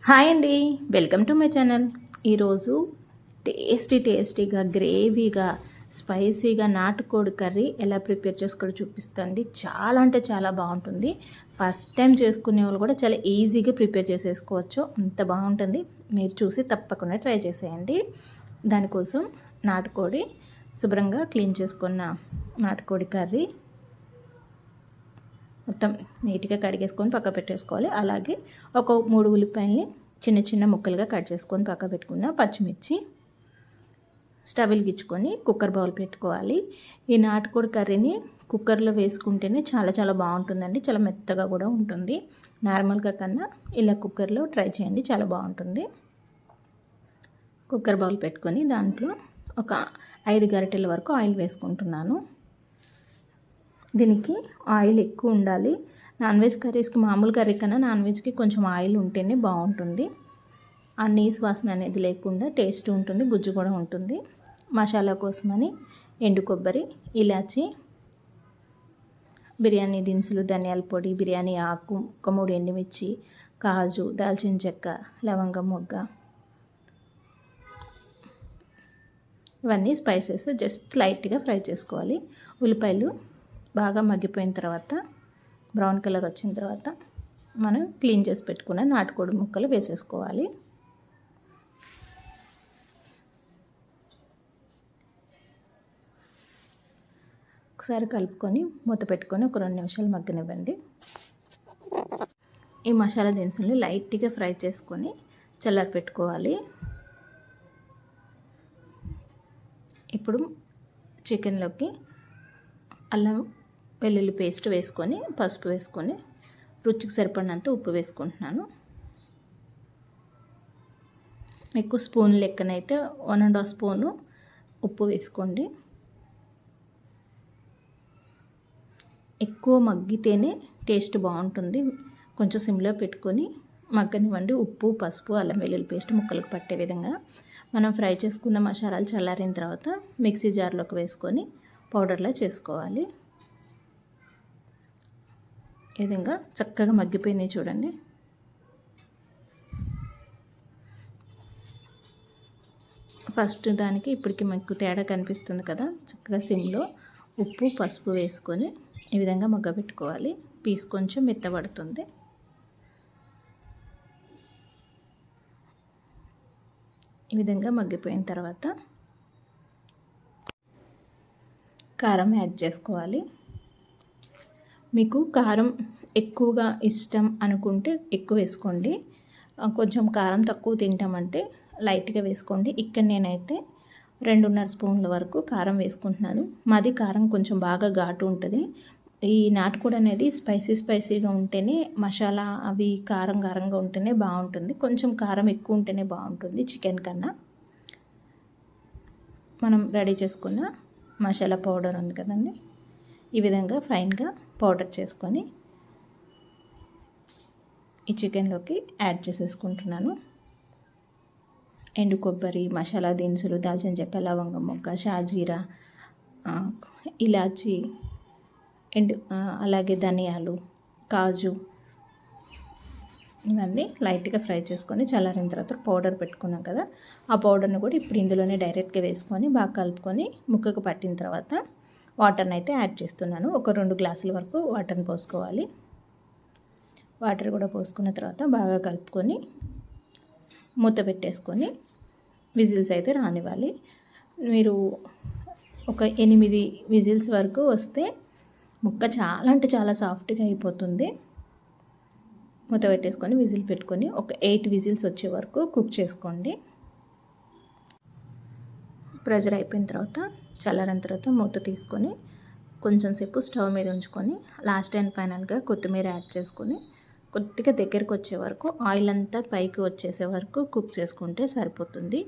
Hi అండి, welcome to my channel. ఈరోజు టేస్టీగా గ్రేవీగా స్పైసీగా నాటుకోడి కర్రీ ఎలా ప్రిపేర్ చేసుకోవడం చూపిస్తాండి. చాలా అంటే చాలా బాగుంటుంది. ఫస్ట్ టైం చేసుకునే వాళ్ళు కూడా చాలా ఈజీగా ప్రిపేర్ చేసేసుకోవచ్చు, అంత బాగుంటుంది. మీరు చూసి తప్పకుండా ట్రై చేసేయండి. దానికోసం నాటుకోడి శుభ్రంగా క్లీన్ చేసుకున్న నాటుకోడి కర్రీ మొత్తం నీట్గా కడిగేసుకొని పక్క పెట్టేసుకోవాలి. అలాగే ఒక 3 ఉల్లిపాయల్ని చిన్న చిన్న ముక్కలుగా కట్ చేసుకొని పక్క పెట్టుకున్న పచ్చిమిర్చి స్టవ్ వెలిగించుకొని కుక్కర్ బౌల్ పెట్టుకోవాలి. ఈ నాటుకోడి కర్రీని కుక్కర్లో వేసుకుంటేనే చాలా చాలా బాగుంటుందండి. చాలా మెత్తగా కూడా ఉంటుంది. నార్మల్గా కన్నా ఇలా కుక్కర్లో ట్రై చేయండి, చాలా బాగుంటుంది. కుక్కర్ బౌల్ పెట్టుకొని దాంట్లో ఒక 5 గరిటెల వరకు ఆయిల్ వేసుకుంటున్నాను. దీనికి ఆయిల్ ఎక్కువ ఉండాలి. నాన్ వెజ్ కర్రీస్కి, మామూలు కర్రీ కన్నా నాన్ వెజ్కి కొంచెం ఆయిల్ ఉంటేనే బాగుంటుంది. ఆ నీసు వాసన అనేది లేకుండా టేస్ట్ ఉంటుంది, గుజ్జు కూడా ఉంటుంది. మసాలా కోసమని ఎండు కొబ్బరి, ఇలాచి, బిర్యానీ దినుసులు, ధనియాల పొడి, బిర్యానీ ఆకు, ఒక 3 ఎండుమిర్చి, కాజు, దాల్చిన చెక్క, లవంగం మొగ్గ, ఇవన్నీ స్పైసెస్ జస్ట్ లైట్గా ఫ్రై చేసుకోవాలి. ఉల్లిపాయలు బాగా మగ్గిపోయిన తర్వాత, బ్రౌన్ కలర్ వచ్చిన తర్వాత మనం క్లీన్ చేసి పెట్టుకున్న నాటుకోడి ముక్కలు వేసేసుకోవాలి. ఒకసారి కలుపుకొని మూత పెట్టుకొని ఒక 2 నిమిషాలు మగ్గనివ్వండి. ఈ మసాలా దినుసులు లైట్గా ఫ్రై చేసుకొని చల్లారి పెట్టుకోవాలి. ఇప్పుడు చికెన్లోకి అల్లం వెల్లుల్లి పేస్ట్ వేసుకొని, పసుపు వేసుకొని, రుచికి సరిపడినంత ఉప్పు వేసుకుంటున్నాను. మీకు స్పూన్ లెక్కనైతే 1.5 స్పూను ఉప్పు వేసుకోండి. ఎక్కువ మగ్గితేనే టేస్ట్ బాగుంటుంది. కొంచెం సిమ్లో పెట్టుకొని మగ్గనివ్వండి. ఉప్పు, పసుపు, అల్లం వెల్లుల్లి పేస్ట్ ముక్కలకు పట్టే విధంగా. మనం ఫ్రై చేసుకున్న మసాలాలు చల్లారిన తర్వాత మిక్సీ జార్లోకి వేసుకొని పౌడర్లా చేసుకోవాలి. ఈ విధంగా చక్కగా మగ్గిపోయినాయి చూడండి. ఫస్ట్ దానికి ఇప్పటికి మనకు తేడా కనిపిస్తుంది కదా. చక్కగా సిమ్లో ఉప్పు, పసుపు వేసుకొని ఈ విధంగా మగ్గబెట్టుకోవాలి. పీస్ కొంచెం మెత్తబడుతుంది. ఈ విధంగా మగ్గిపోయిన తర్వాత కారం యాడ్ చేసుకోవాలి. మీకు కారం ఎక్కువగా ఇష్టం అనుకుంటే ఎక్కువ వేసుకోండి. కొంచెం కారం తక్కువ తింటామంటే లైట్గా వేసుకోండి. ఇక్కడ నేనైతే 2.5 స్పూన్ల వరకు కారం వేసుకుంటున్నాను. మాది కారం కొంచెం బాగా ఘాటు ఉంటుంది. ఈ నాటుకోడి అనేది స్పైసీగా ఉంటేనే, మసాలా అవి కారంగా ఉంటేనే బాగుంటుంది. కొంచెం కారం ఎక్కువ ఉంటేనే బాగుంటుంది చికెన్ కన్నా. మనం రెడీ చేసుకున్న మసాలా పౌడర్ ఉంది కదండి, ఈ విధంగా ఫైన్గా పౌడర్ చేసుకొని ఈ చికెన్లోకి యాడ్ చేసేసుకుంటున్నాను. ఎండు కొబ్బరి, మసాలా దినుసులు, దాల్చిన చెక్క, లవంగం మొగ్గ, షాజీరా, ఇలాచి, అలాగే ధనియాలు, కాజు, ఇవన్నీ లైట్గా ఫ్రై చేసుకొని చల్లారిన తర్వాత పౌడర్ పెట్టుకున్నాం కదా, ఆ పౌడర్ని కూడా ఇప్పుడు ఇందులోనే డైరెక్ట్గా వేసుకొని బాగా కలుపుకొని ముక్కకు పట్టిన తర్వాత వాటర్ని అయితే యాడ్ చేస్తున్నాను. ఒక 2 గ్లాసుల వరకు వాటర్ని పోసుకోవాలి. వాటర్ కూడా పోసుకున్న తర్వాత బాగా కలుపుకొని మూత పెట్టేసుకొని విజిల్స్ అయితే రానివ్వాలి. మీరు ఒక 8 విజిల్స్ వరకు వస్తే ముక్క చాలా అంటే చాలా సాఫ్ట్గా అయిపోతుంది. మూత పెట్టేసుకొని విజిల్ పెట్టుకొని ఒక 8 విజిల్స్ వచ్చే వరకు కుక్ చేసుకోండి. ప్రెషర్ అయిపోయిన తర్వాత చల్లారిన తర్వాత మూత తీసుకొని కొంచెం సేపు స్టవ్ మీద ఉంచుకొని లాస్ట్ అండ్ ఫైనల్గా కొత్తిమీర యాడ్ చేసుకొని కొద్దిగా దగ్గరకు వచ్చే వరకు, ఆయిల్ అంతా పైకి వచ్చేసే వరకు కుక్ చేసుకుంటే సరిపోతుంది.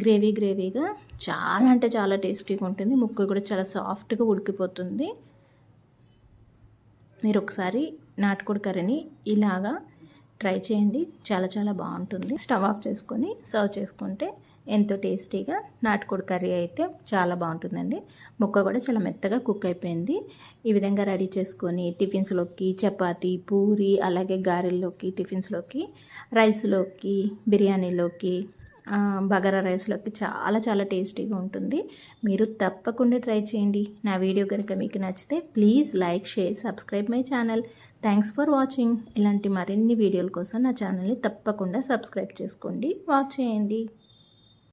గ్రేవీగా చాలా అంటే చాలా టేస్టీగా ఉంటుంది. ముక్క కూడా చాలా సాఫ్ట్గా ఉడికిపోతుంది. మీరు ఒకసారి నాటుకోడి కర్రీని ఇలాగా ట్రై చేయండి, చాలా చాలా బాగుంటుంది. స్టవ్ ఆఫ్ చేసుకొని సర్వ్ చేసుకుంటే ఎంతో టేస్టీగా నాటుకోడి కర్రీ అయితే చాలా బాగుంటుందండి. ముక్క కూడా చాలా మెత్తగా కుక్ అయిపోయింది. ఈ విధంగా రెడీ చేసుకొని టిఫిన్స్లోకి, చపాతీ, పూరి, అలాగే గారెల్లోకి, టిఫిన్స్లోకి, రైస్లోకి, బిర్యానీలోకి, బగారా రైస్లోకి చాలా చాలా టేస్టీగా ఉంటుంది. మీరు తప్పకుండా ట్రై చేయండి. నా వీడియో కనుక మీకు నచ్చితే please like, share, subscribe my channel. Thanks for watching. ఇలాంటి మరిన్ని వీడియోల కోసం నా ఛానల్ని తప్పకుండా సబ్స్క్రైబ్ చేసుకోండి, వాచ్ చేయండి.